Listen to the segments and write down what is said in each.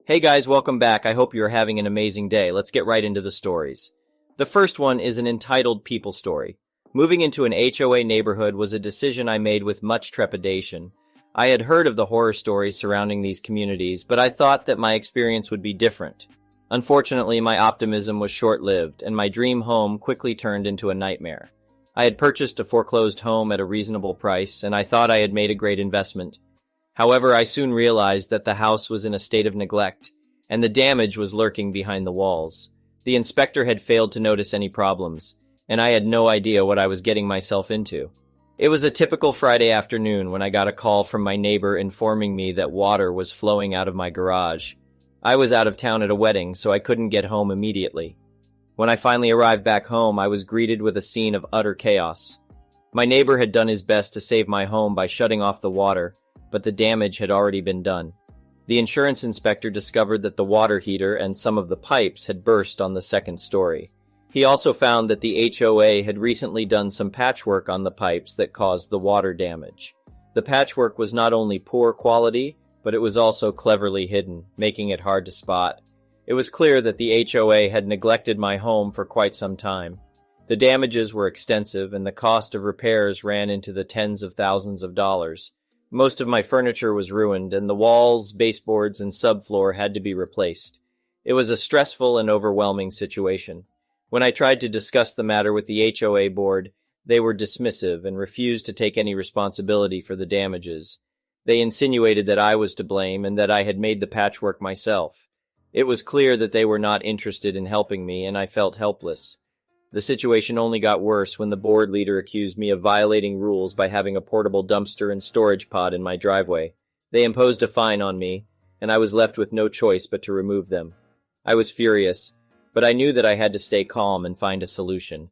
Hey guys, welcome back. I hope you're having an amazing day. Let's get right into the stories. The first one is an entitled People Story. Moving into an HOA neighborhood was a decision I made with much trepidation. I had heard of the horror stories surrounding these communities, but I thought that my experience would be different. Unfortunately, my optimism was short-lived, and my dream home quickly turned into a nightmare. I had purchased a foreclosed home at a reasonable price, and I thought I had made a great investment. However, I soon realized that the house was in a state of neglect, and the damage was lurking behind the walls. The inspector had failed to notice any problems, and I had no idea what I was getting myself into. It was a typical Friday afternoon when I got a call from my neighbor informing me that water was flowing out of my garage. I was out of town at a wedding, so I couldn't get home immediately. When I finally arrived back home, I was greeted with a scene of utter chaos. My neighbor had done his best to save my home by shutting off the water, but the damage had already been done. The insurance inspector discovered that the water heater and some of the pipes had burst on the second story. He also found that the HOA had recently done some patchwork on the pipes that caused the water damage. The patchwork was not only poor quality, but it was also cleverly hidden, making it hard to spot. It was clear that the HOA had neglected my home for quite some time. The damages were extensive, and the cost of repairs ran into the tens of thousands of dollars. Most of my furniture was ruined, and the walls, baseboards, and subfloor had to be replaced. It was a stressful and overwhelming situation. When I tried to discuss the matter with the HOA board, they were dismissive and refused to take any responsibility for the damages. They insinuated that I was to blame and that I had made the patchwork myself. It was clear that they were not interested in helping me, and I felt helpless. The situation only got worse when the board leader accused me of violating rules by having a portable dumpster and storage pod in my driveway. They imposed a fine on me, and I was left with no choice but to remove them. I was furious, but I knew that I had to stay calm and find a solution.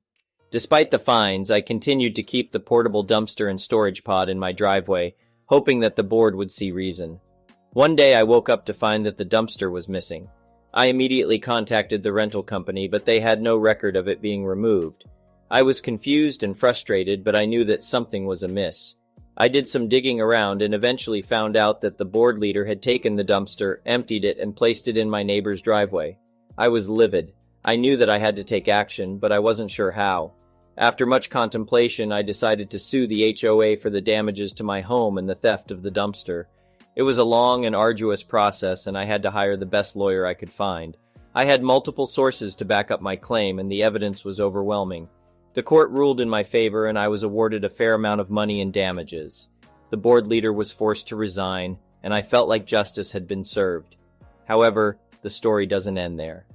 Despite the fines, I continued to keep the portable dumpster and storage pod in my driveway, hoping that the board would see reason. One day I woke up to find that the dumpster was missing. I immediately contacted the rental company, but they had no record of it being removed. I was confused and frustrated, but I knew that something was amiss. I did some digging around and eventually found out that the board leader had taken the dumpster, emptied it, and placed it in my neighbor's driveway. I was livid. I knew that I had to take action, but I wasn't sure how. After much contemplation, I decided to sue the HOA for the damages to my home and the theft of the dumpster. It was a long and arduous process, and I had to hire the best lawyer I could find. I had multiple sources to back up my claim, and the evidence was overwhelming. The court ruled in my favor, and I was awarded a fair amount of money in damages. The board leader was forced to resign, and I felt like justice had been served. However, the story doesn't end there.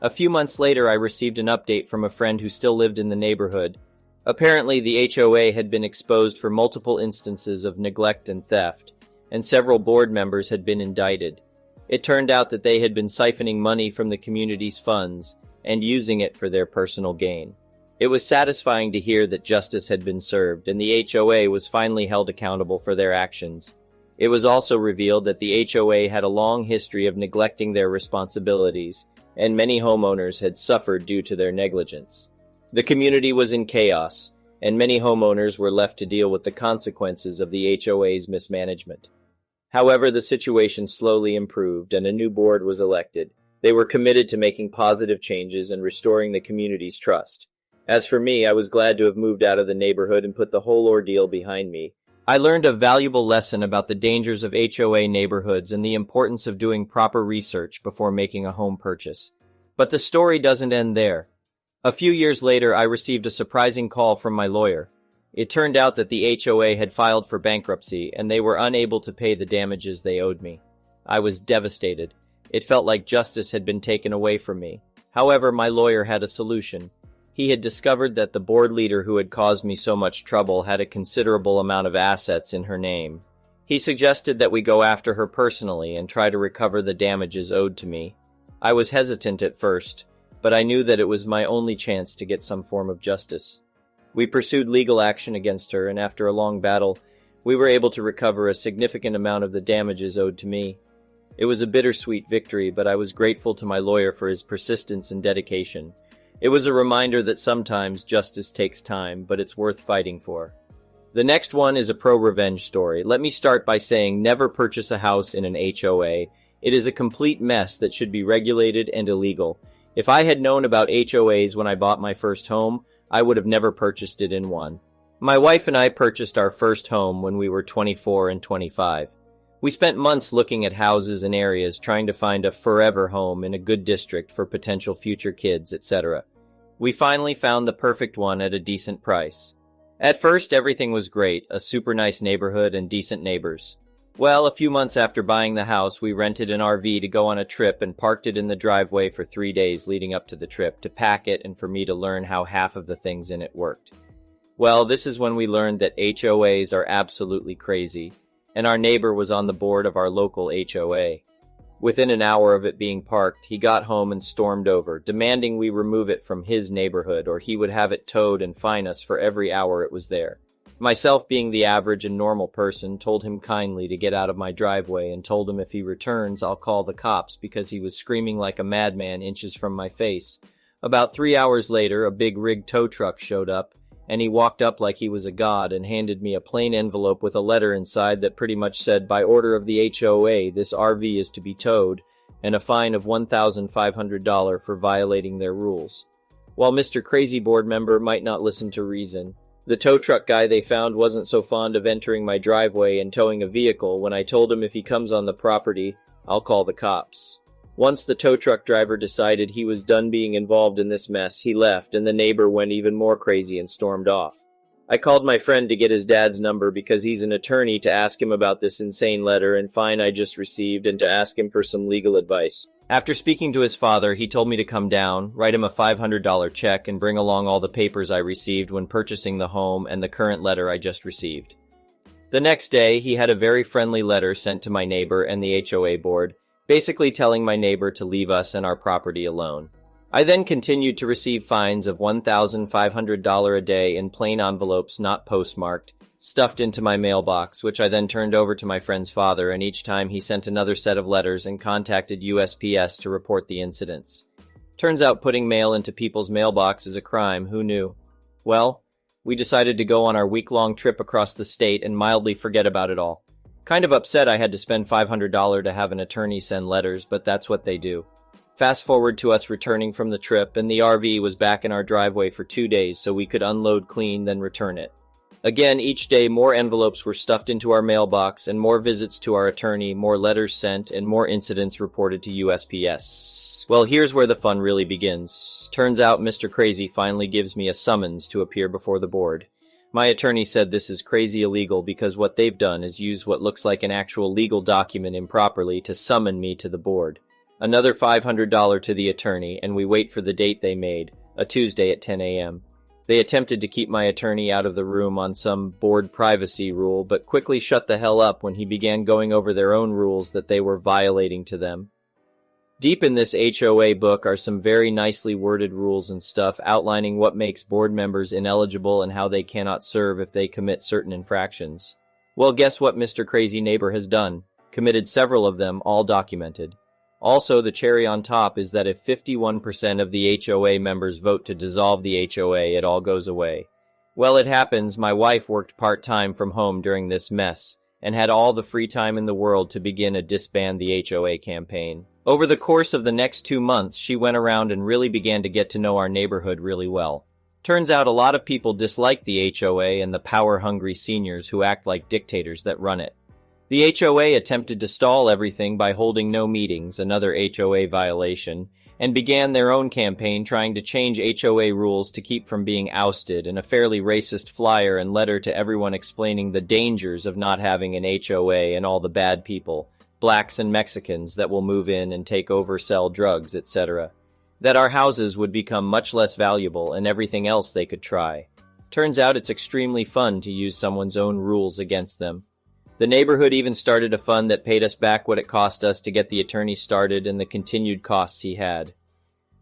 A few months later, I received an update from a friend who still lived in the neighborhood. Apparently, the HOA had been exposed for multiple instances of neglect and theft, and several board members had been indicted. It turned out that they had been siphoning money from the community's funds and using it for their personal gain. It was satisfying to hear that justice had been served and the HOA was finally held accountable for their actions. It was also revealed that the HOA had a long history of neglecting their responsibilities, and many homeowners had suffered due to their negligence. The community was in chaos, and many homeowners were left to deal with the consequences of the HOA's mismanagement. However, the situation slowly improved and a new board was elected. They were committed to making positive changes and restoring the community's trust. As for me, I was glad to have moved out of the neighborhood and put the whole ordeal behind me. I learned a valuable lesson about the dangers of HOA neighborhoods and the importance of doing proper research before making a home purchase. But the story doesn't end there. A few years later, I received a surprising call from my lawyer. It turned out that the HOA had filed for bankruptcy, and they were unable to pay the damages they owed me. I was devastated. It felt like justice had been taken away from me. However, my lawyer had a solution. He had discovered that the board leader who had caused me so much trouble had a considerable amount of assets in her name. He suggested that we go after her personally and try to recover the damages owed to me. I was hesitant at first, but I knew that it was my only chance to get some form of justice. We pursued legal action against her, and after a long battle, we were able to recover a significant amount of the damages owed to me. It was a bittersweet victory, but I was grateful to my lawyer for his persistence and dedication. It was a reminder that sometimes justice takes time, but it's worth fighting for. The next one is a pro-revenge story. Let me start by saying never purchase a house in an HOA. It is a complete mess that should be regulated and illegal. If I had known about HOAs when I bought my first home, I would have never purchased it in one. My wife and I purchased our first home when we were 24 and 25. We spent months looking at houses and areas trying to find a forever home in a good district for potential future kids, etc. We finally found the perfect one at a decent price. At first, everything was great, a super nice neighborhood and decent neighbors. Well, a few months after buying the house, we rented an RV to go on a trip and parked it in the driveway for 3 days leading up to the trip to pack it and for me to learn how half of the things in it worked. Well, this is when we learned that HOAs are absolutely crazy, and our neighbor was on the board of our local HOA. Within an hour of it being parked, he got home and stormed over, demanding we remove it from his neighborhood or he would have it towed and fine us for every hour it was there. Myself, being the average and normal person, told him kindly to get out of my driveway and told him if he returns, I'll call the cops because he was screaming like a madman inches from my face. About 3 hours later, a big rig tow truck showed up, and he walked up like he was a god and handed me a plain envelope with a letter inside that pretty much said, by order of the HOA, this RV is to be towed, and a fine of $1,500 for violating their rules. While Mr. Crazy board member might not listen to reason, the tow truck guy they found wasn't so fond of entering my driveway and towing a vehicle when I told him if he comes on the property, I'll call the cops. Once the tow truck driver decided he was done being involved in this mess, he left and the neighbor went even more crazy and stormed off. I called my friend to get his dad's number because he's an attorney to ask him about this insane letter and fine I just received and to ask him for some legal advice. After speaking to his father, he told me to come down, write him a $500 check, and bring along all the papers I received when purchasing the home and the current letter I just received. The next day, he had a very friendly letter sent to my neighbor and the HOA board, basically telling my neighbor to leave us and our property alone. I then continued to receive fines of $1,500 a day in plain envelopes not postmarked, stuffed into my mailbox, which I then turned over to my friend's father, and each time he sent another set of letters and contacted USPS to report the incidents. Turns out putting mail into people's mailbox is a crime, who knew? Well, we decided to go on our week-long trip across the state and mildly forget about it all. Kind of upset I had to spend $500 to have an attorney send letters, but that's what they do. Fast forward to us returning from the trip, and the RV was back in our driveway for 2 days so we could unload clean, then return it. Again, each day more envelopes were stuffed into our mailbox and more visits to our attorney, more letters sent, and more incidents reported to USPS. Well, here's where the fun really begins. Turns out Mr. Crazy finally gives me a summons to appear before the board. My attorney said this is crazy illegal because what they've done is use what looks like an actual legal document improperly to summon me to the board. Another $500 to the attorney, and we wait for the date they made, a Tuesday at 10 a.m. They attempted to keep my attorney out of the room on some board privacy rule, but quickly shut the hell up when he began going over their own rules that they were violating to them. Deep in this HOA book are some very nicely worded rules and stuff outlining what makes board members ineligible and how they cannot serve if they commit certain infractions. Well, guess what Mr. Crazy Neighbor has done? Committed several of them, all documented. Also, the cherry on top is that if 51% of the HOA members vote to dissolve the HOA, it all goes away. Well, it happens my wife worked part-time from home during this mess, and had all the free time in the world to begin a disband the HOA campaign. Over the course of the next 2 months, she went around and really began to get to know our neighborhood really well. Turns out a lot of people dislike the HOA and the power-hungry seniors who act like dictators that run it. The HOA attempted to stall everything by holding no meetings, another HOA violation, and began their own campaign trying to change HOA rules to keep from being ousted, in a fairly racist flyer and letter to everyone explaining the dangers of not having an HOA and all the bad people, blacks and Mexicans that will move in and take over, sell drugs, etc. That our houses would become much less valuable and everything else they could try. Turns out it's extremely fun to use someone's own rules against them. The neighborhood even started a fund that paid us back what it cost us to get the attorney started and the continued costs he had.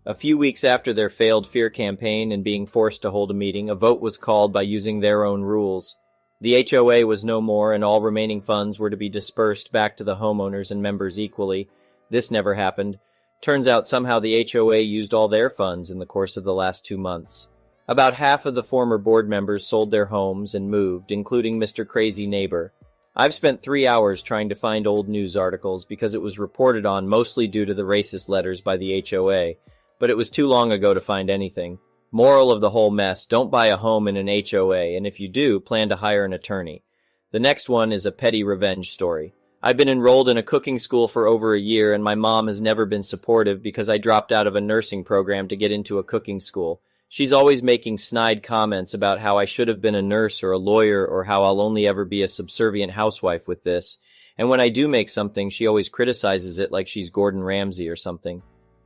A few weeks after their failed fear campaign and being forced to hold a meeting, a vote was called by using their own rules. The HOA was no more and all remaining funds were to be dispersed back to the homeowners and members equally. This never happened. Turns out somehow the HOA used all their funds in the course of the last 2 months. About half of the former board members sold their homes and moved, including Mr. Crazy Neighbor. I've spent 3 hours trying to find old news articles because it was reported on mostly due to the racist letters by the HOA, but it was too long ago to find anything. Moral of the whole mess, don't buy a home in an HOA, and if you do, plan to hire an attorney. The next one is a petty revenge story. I've been enrolled in a cooking school for over a year, and my mom has never been supportive because I dropped out of a nursing program to get into a cooking school. She's always making snide comments about how I should have been a nurse or a lawyer or how I'll only ever be a subservient housewife with this. And when I do make something, she always criticizes it like she's Gordon Ramsay or something.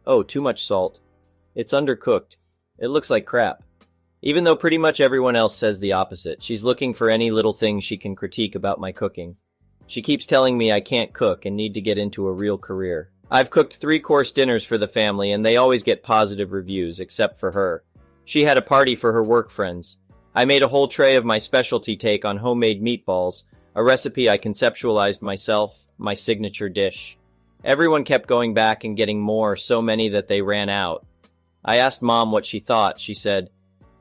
Oh, too much salt. It's undercooked. It looks like crap. Even though pretty much everyone else says the opposite, she's looking for any little thing she can critique about my cooking. She keeps telling me I can't cook and need to get into a real career. I've cooked 3-course dinners for the family and they always get positive reviews, except for her. She had a party for her work friends. I made a whole tray of my specialty take on homemade meatballs, a recipe I conceptualized myself, my signature dish. Everyone kept going back and getting more, so many that they ran out. I asked Mom what she thought. She said,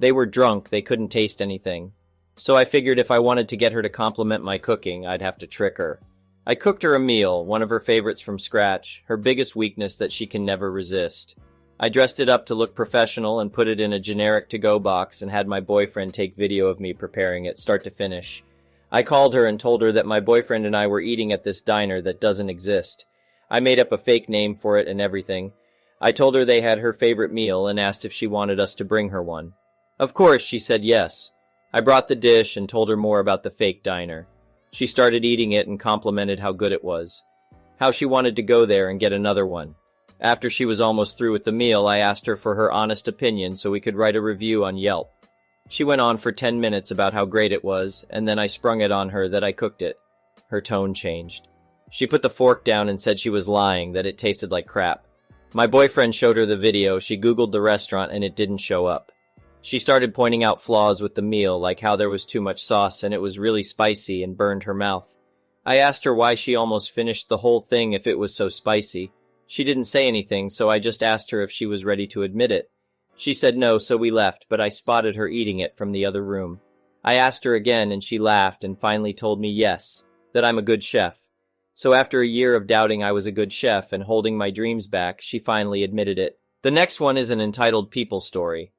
"They were drunk, they couldn't taste anything." So I figured if I wanted to get her to compliment my cooking, I'd have to trick her. I cooked her a meal, one of her favorites from scratch, her biggest weakness that she can never resist. I dressed it up to look professional and put it in a generic to-go box and had my boyfriend take video of me preparing it, start to finish. I called her and told her that my boyfriend and I were eating at this diner that doesn't exist. I made up a fake name for it and everything. I told her they had her favorite meal and asked if she wanted us to bring her one. Of course, she said yes. I brought the dish and told her more about the fake diner. She started eating it and complimented how good it was, how she wanted to go there and get another one. After she was almost through with the meal, I asked her for her honest opinion so we could write a review on Yelp. She went on for 10 minutes about how great it was, and then I sprung it on her that I cooked it. Her tone changed. She put the fork down and said she was lying, that it tasted like crap. My boyfriend showed her the video, she Googled the restaurant, and it didn't show up. She started pointing out flaws with the meal, like how there was too much sauce and it was really spicy and burned her mouth. I asked her why she almost finished the whole thing if it was so spicy. She didn't say anything, so I just asked her if she was ready to admit it. She said no, so we left, but I spotted her eating it from the other room. I asked her again, and she laughed and finally told me yes, that I'm a good chef. So after a year of doubting I was a good chef and holding my dreams back, she finally admitted it. The next one is an entitled people story.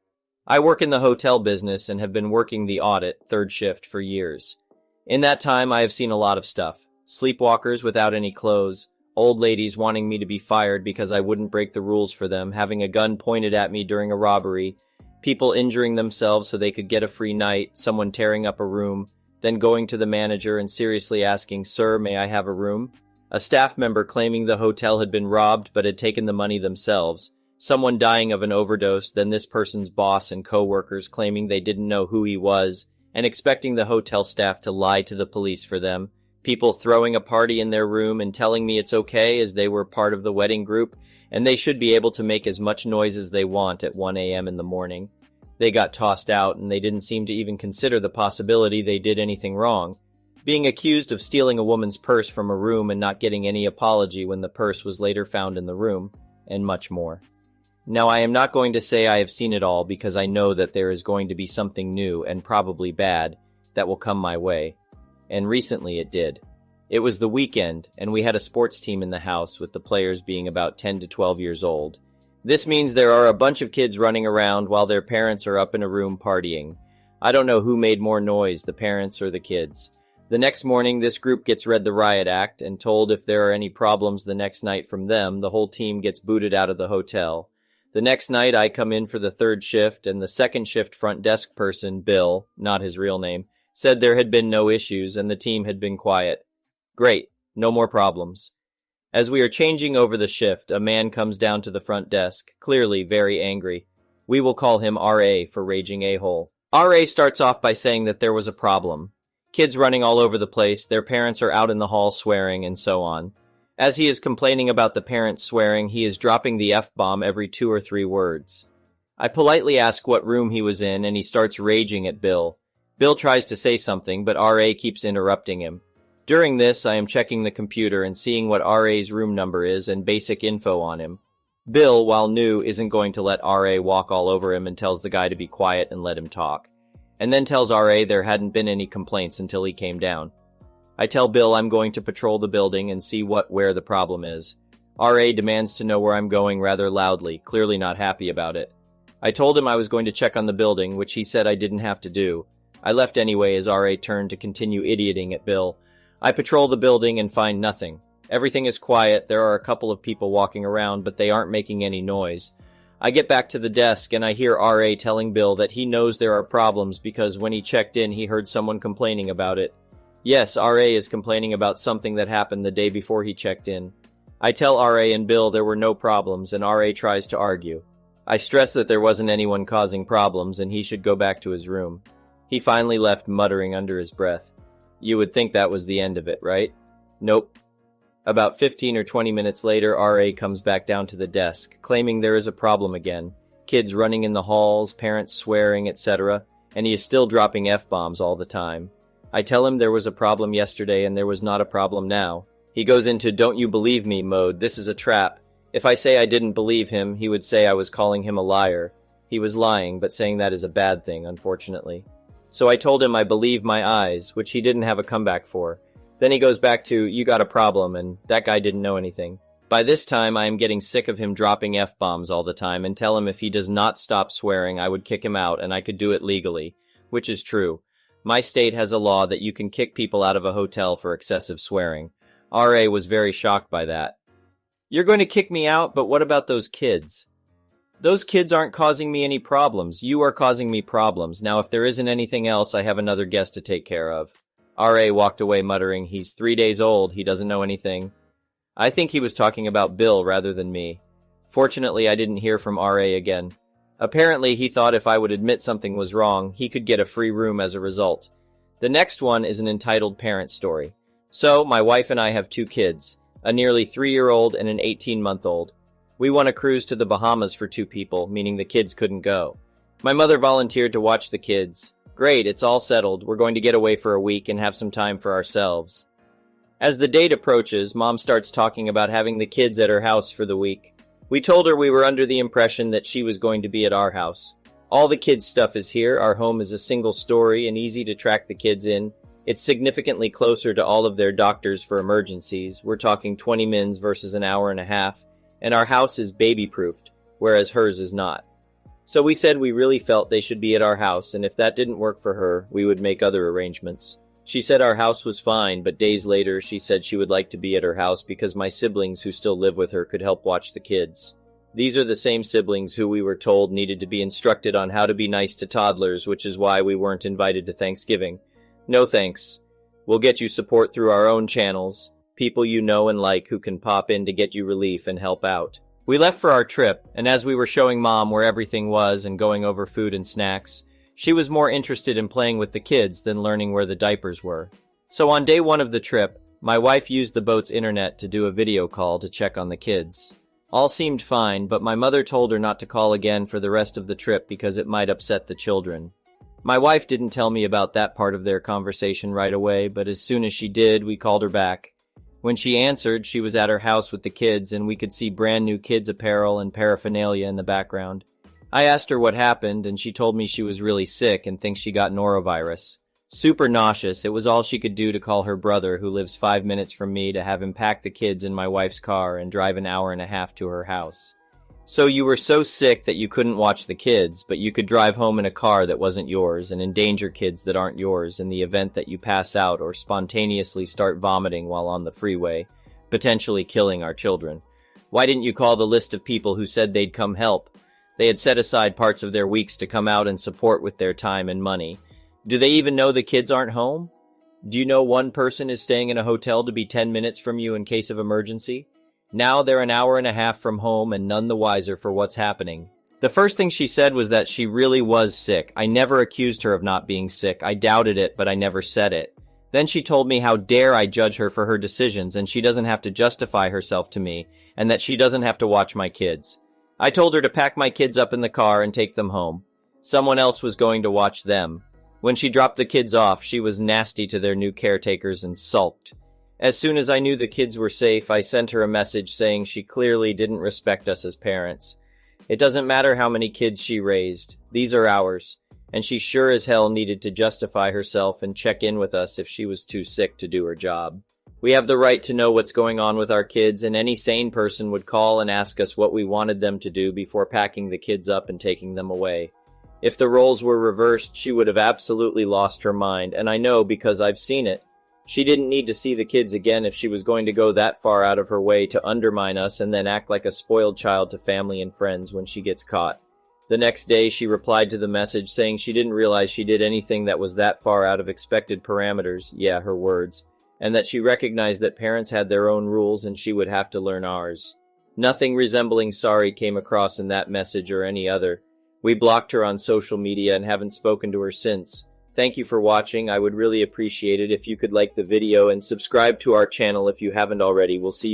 I work in the hotel business and have been working the audit, third shift, for years. In that time, I have seen a lot of stuff. Sleepwalkers without any clothes, old ladies wanting me to be fired because I wouldn't break the rules for them, having a gun pointed at me during a robbery, people injuring themselves so they could get a free night, someone tearing up a room, then going to the manager and seriously asking, "Sir, may I have a room?" A staff member claiming the hotel had been robbed but had taken the money themselves, someone dying of an overdose, then this person's boss and co-workers claiming they didn't know who he was and expecting the hotel staff to lie to the police for them, people throwing a party in their room and telling me it's okay as they were part of the wedding group and they should be able to make as much noise as they want at 1 a.m. in the morning. They got tossed out and they didn't seem to even consider the possibility they did anything wrong. Being accused of stealing a woman's purse from a room and not getting any apology when the purse was later found in the room, and much more. Now, I am not going to say I have seen it all because I know that there is going to be something new and probably bad that will come my way. And recently it did. It was the weekend, and we had a sports team in the house with the players being about 10 to 12 years old. This means there are a bunch of kids running around while their parents are up in a room partying. I don't know who made more noise, the parents or the kids. The next morning, this group gets read the riot act and told if there are any problems the next night from them, the whole team gets booted out of the hotel. The next night, I come in for the third shift, and the second shift front desk person, Bill, not his real name, said there had been no issues and the team had been quiet. Great, no more problems. As we are changing over the shift, a man comes down to the front desk, clearly very angry. We will call him R.A. for Raging A-Hole. R.A. starts off by saying that there was a problem. Kids running all over the place, their parents are out in the hall swearing, and so on. As he is complaining about the parents swearing, he is dropping the F-bomb every 2 or 3 words. I politely ask what room he was in, and he starts raging at Bill. Bill tries to say something, but R.A. keeps interrupting him. During this, I am checking the computer and seeing what R.A.'s room number is and basic info on him. Bill, while new, isn't going to let R.A. walk all over him and tells the guy to be quiet and let him talk. And then tells R.A. there hadn't been any complaints until he came down. I tell Bill I'm going to patrol the building and see where the problem is. RA demands to know where I'm going rather loudly, clearly not happy about it. I told him I was going to check on the building, which he said I didn't have to do. I left anyway as RA turned to continue idioting at Bill. I patrol the building and find nothing. Everything is quiet, there are a couple of people walking around, but they aren't making any noise. I get back to the desk and I hear RA telling Bill that he knows there are problems because when he checked in he heard someone complaining about it. Yes, RA is complaining about something that happened the day before he checked in. I tell RA and Bill there were no problems and RA tries to argue. I stress that there wasn't anyone causing problems and he should go back to his room. He finally left muttering under his breath. You would think that was the end of it, right? Nope. About 15 or 20 minutes later, RA comes back down to the desk, claiming there is a problem again. Kids running in the halls, parents swearing, etc., and he is still dropping F-bombs all the time. I tell him there was a problem yesterday and there was not a problem now. He goes into don't you believe me mode, this is a trap. If I say I didn't believe him, he would say I was calling him a liar. He was lying, but saying that is a bad thing, unfortunately. So I told him I believe my eyes, which he didn't have a comeback for. Then he goes back to, you got a problem, and that guy didn't know anything. By this time, I am getting sick of him dropping F-bombs all the time and tell him if he does not stop swearing, I would kick him out and I could do it legally, which is true. My state has a law that you can kick people out of a hotel for excessive swearing. RA was very shocked by that. You're going to kick me out, but what about those kids? Those kids aren't causing me any problems. You are causing me problems. Now, if there isn't anything else, I have another guest to take care of. RA walked away muttering, he's 3 days old, he doesn't know anything. I think he was talking about Bill rather than me. Fortunately, I didn't hear from RA again. Apparently, he thought if I would admit something was wrong, he could get a free room as a result. The next one is an entitled parent story. So, my wife and I have 2 kids, a nearly 3-year-old and an 18-month-old. We won a cruise to the Bahamas for 2 people, meaning the kids couldn't go. My mother volunteered to watch the kids. Great, it's all settled. We're going to get away for a week and have some time for ourselves. As the date approaches, Mom starts talking about having the kids at her house for the week. We told her we were under the impression that she was going to be at our house. All the kids' stuff is here. Our home is a single story and easy to track the kids in. It's significantly closer to all of their doctors for emergencies. We're talking 20 minutes versus an hour and a half. And our house is baby-proofed, whereas hers is not. So we said we really felt they should be at our house, and if that didn't work for her, we would make other arrangements. She said our house was fine, but days later she said she would like to be at her house because my siblings who still live with her could help watch the kids. These are the same siblings who we were told needed to be instructed on how to be nice to toddlers, which is why we weren't invited to Thanksgiving. No thanks. We'll get you support through our own channels, people you know and like who can pop in to get you relief and help out. We left for our trip, and as we were showing Mom where everything was and going over food and snacks, she was more interested in playing with the kids than learning where the diapers were. So on day 1 of the trip, my wife used the boat's internet to do a video call to check on the kids. All seemed fine, but my mother told her not to call again for the rest of the trip because it might upset the children. My wife didn't tell me about that part of their conversation right away, but as soon as she did, we called her back. When she answered, she was at her house with the kids, and we could see brand new kids' apparel and paraphernalia in the background. I asked her what happened, and she told me she was really sick and thinks she got norovirus. Super nauseous, it was all she could do to call her brother, who lives 5 minutes from me, to have him pack the kids in my wife's car and drive an hour and a half to her house. So you were so sick that you couldn't watch the kids, but you could drive home in a car that wasn't yours and endanger kids that aren't yours in the event that you pass out or spontaneously start vomiting while on the freeway, potentially killing our children. Why didn't you call the list of people who said they'd come help? They had set aside parts of their weeks to come out and support with their time and money. Do they even know the kids aren't home? Do you know one person is staying in a hotel to be 10 minutes from you in case of emergency? Now they're an hour and a half from home and none the wiser for what's happening. The first thing she said was that she really was sick. I never accused her of not being sick. I doubted it, but I never said it. Then she told me how dare I judge her for her decisions and she doesn't have to justify herself to me and that she doesn't have to watch my kids. I told her to pack my kids up in the car and take them home. Someone else was going to watch them. When she dropped the kids off, she was nasty to their new caretakers and sulked. As soon as I knew the kids were safe, I sent her a message saying she clearly didn't respect us as parents. It doesn't matter how many kids she raised. These are ours. and she sure as hell needed to justify herself and check in with us if she was too sick to do her job. We have the right to know what's going on with our kids, and any sane person would call and ask us what we wanted them to do before packing the kids up and taking them away. If the roles were reversed, she would have absolutely lost her mind, and I know because I've seen it. She didn't need to see the kids again if she was going to go that far out of her way to undermine us and then act like a spoiled child to family and friends when she gets caught. The next day, she replied to the message saying she didn't realize she did anything that was that far out of expected parameters, yeah, her words, and that she recognized that parents had their own rules and she would have to learn ours. Nothing resembling sorry came across in that message or any other. We blocked her on social media and haven't spoken to her since. Thank you for watching. I would really appreciate it if you could like the video and subscribe to our channel if you haven't already. We'll see you